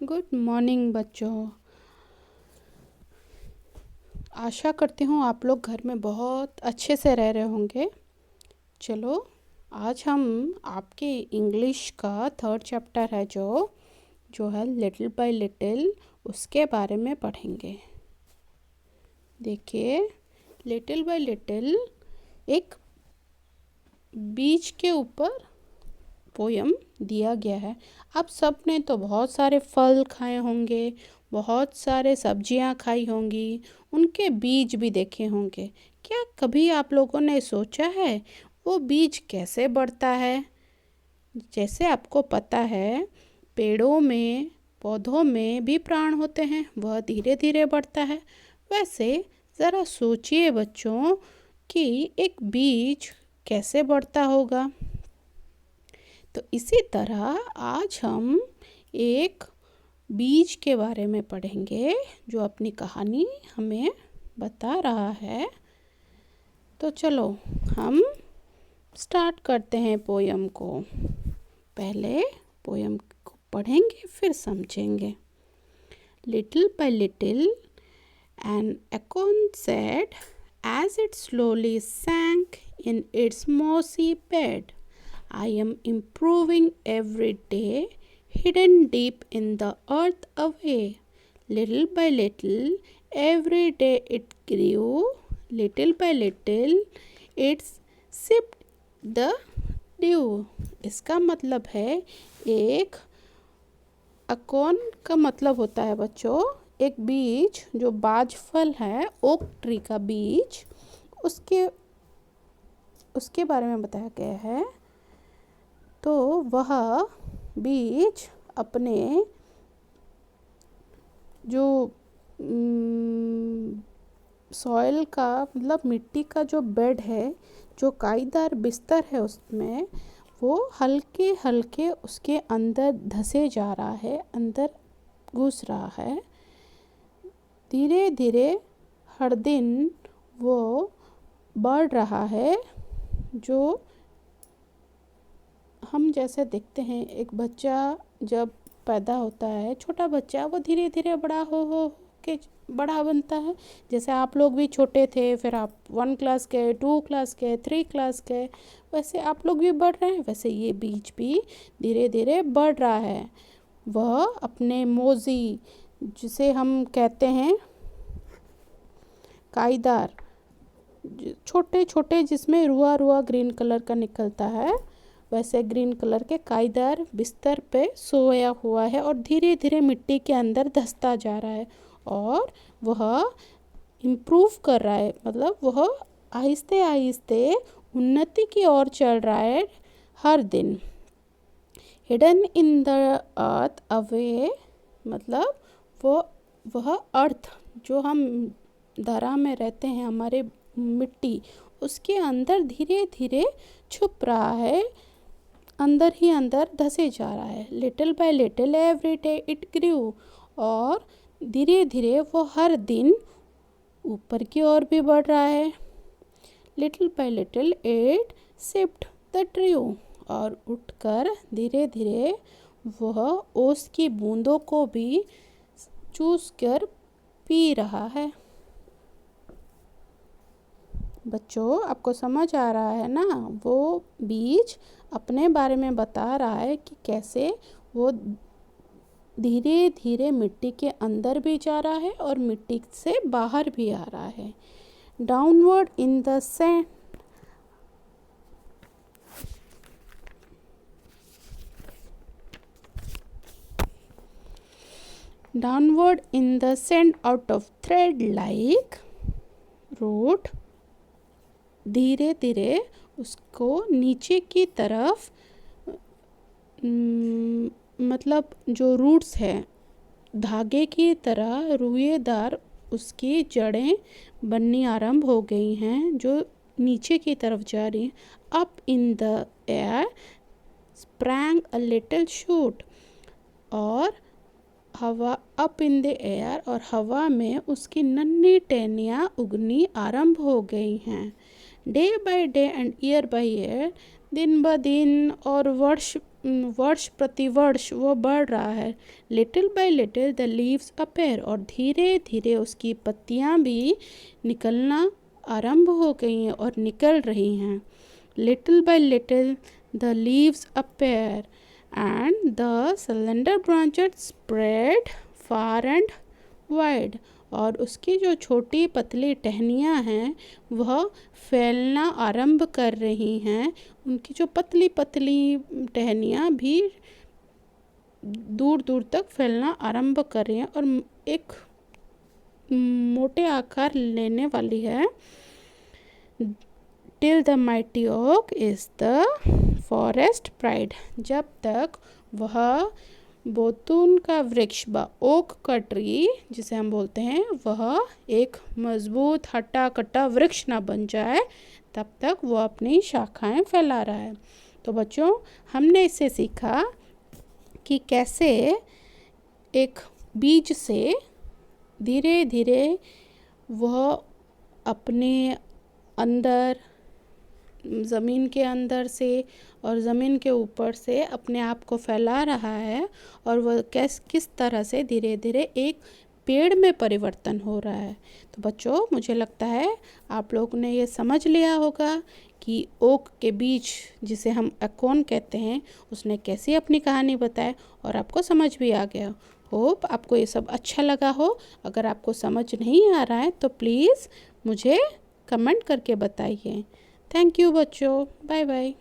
Good morning बच्चों। आशा करती हूँ आप लोग घर में बहुत अच्छे से रह रहे होंगे। चलो आज हम आपके इंग्लिश का थर्ड चैप्टर है जो है लिटिल बाय लिटिल, उसके बारे में पढ़ेंगे। देखिए, लिटिल बाय लिटिल एक बीज के ऊपर पोयम दिया गया है। आप सब ने तो बहुत सारे फल खाए होंगे, बहुत सारे सब्जियां खाई होंगी, उनके बीज भी देखे होंगे। क्या कभी आप लोगों ने सोचा है वो बीज कैसे बढ़ता है? जैसे आपको पता है, पेड़ों में पौधों में भी प्राण होते हैं, वह धीरे धीरे बढ़ता है। वैसे ज़रा सोचिए बच्चों कि एक बीज कैसे बढ़ता होगा। तो इसी तरह आज हम एक बीज के बारे में पढ़ेंगे जो अपनी कहानी हमें बता रहा है। तो चलो हम स्टार्ट करते हैं पोयम को। पहले पोयम को पढ़ेंगे फिर समझेंगे। Little bye little an acorn said as it slowly sank in its mossy bed, I am improving every day, hidden deep in the earth away. Little by little, every day it grew. Little by little, it sipped the dew. इसका मतलब है, एक अकोन का मतलब होता है बच्चों एक बीज जो बाज फल है, ओक ट्री का बीज, उसके बारे में बताया गया है। तो वह बीज अपने जो सॉइल का मतलब मिट्टी का जो बेड है, जो काईदार बिस्तर है, उसमें वो हल्के हल्के उसके अंदर धंसे जा रहा है, अंदर घुस रहा है। धीरे धीरे हर दिन वो बढ़ रहा है। जो हम जैसे देखते हैं, एक बच्चा जब पैदा होता है, छोटा बच्चा, वो धीरे धीरे बड़ा हो के बड़ा बनता है। जैसे आप लोग भी छोटे थे, फिर आप 1 क्लास गए, 2 क्लास गए, 3 क्लास गए, वैसे आप लोग भी बढ़ रहे हैं। वैसे ये बीज भी धीरे धीरे बढ़ रहा है। वह अपने मोज़ी, जिसे हम कहते हैं काईदार, छोटे छोटे जिसमें रुआ रुआ ग्रीन कलर का निकलता है, वैसे ग्रीन कलर के काईदार बिस्तर पे सोया हुआ है और धीरे धीरे मिट्टी के अंदर धंसता जा रहा है और वह इम्प्रूव कर रहा है, मतलब वह आहिस्ते आहिस्ते उन्नति की ओर चल रहा है हर दिन। Hidden in the earth away, मतलब वह अर्थ जो हम धरा में रहते हैं, हमारे मिट्टी, उसके अंदर धीरे धीरे छुप रहा है, अंदर ही अंदर धंसे जा रहा है। Little bye little every day it grew, और धीरे धीरे वो हर दिन ऊपर की ओर भी बढ़ रहा है। Little bye little it sipped the due, और उठकर धीरे धीरे वह ओस की बूंदों को भी चूस कर पी रहा है। बच्चों, आपको समझ आ रहा है ना? वो बीज अपने बारे में बता रहा है कि कैसे वो धीरे धीरे मिट्टी के अंदर भी जा रहा है और मिट्टी से बाहर भी आ रहा है। Downward in the sand, downward in the sand out of thread like root, धीरे धीरे उसको नीचे की तरफ, मतलब जो रूट्स है, धागे की तरह रुएदार उसकी जड़ें बननी आरंभ हो गई हैं, जो नीचे की तरफ जा रही हैं। Up in the air sprang a little shoot, और हवा, अप इन द एयर, और हवा में उसकी नन्ही टहनियाँ उगनी आरंभ हो गई हैं। Day by day and year by year, दिन ब दिन और वर्ष वर्ष प्रति वर्ष वो बढ़ रहा है। Little bye little the leaves appear, और धीरे धीरे उसकी पत्तियाँ भी निकलना आरंभ हो गई हैं और निकल रही हैं। Little bye little the leaves appear and the slender branches spread far and wide, और उसकी जो छोटी पतली टहनियाँ हैं वह फैलना आरंभ कर रही हैं। उनकी जो पतली पतली टहनियाँ भी दूर दूर तक फैलना आरंभ कर रही हैं और एक मोटे आकार लेने वाली है। Till the mighty oak is the forest pride, जब तक वह बोतून का वृक्ष ओक का ट्री जिसे हम बोलते हैं वह एक मजबूत हट्टा कट्टा वृक्ष ना बन जाए, तब तक वो अपनी शाखाएं फैला रहा है। तो बच्चों, हमने इससे सीखा कि कैसे एक बीज से धीरे धीरे वह अपने अंदर, ज़मीन के अंदर से और ज़मीन के ऊपर से अपने आप को फैला रहा है, और वह किस तरह से धीरे धीरे एक पेड़ में परिवर्तन हो रहा है। तो बच्चों, मुझे लगता है आप लोगों ने ये समझ लिया होगा कि ओक के बीज जिसे हम एकोन कहते हैं उसने कैसी अपनी कहानी बताई, और आपको समझ भी आ गया। होप आपको ये सब अच्छा लगा हो। अगर आपको समझ नहीं आ रहा है तो प्लीज़ मुझे कमेंट करके बताइए। थैंक यू बच्चों, बाय बाय।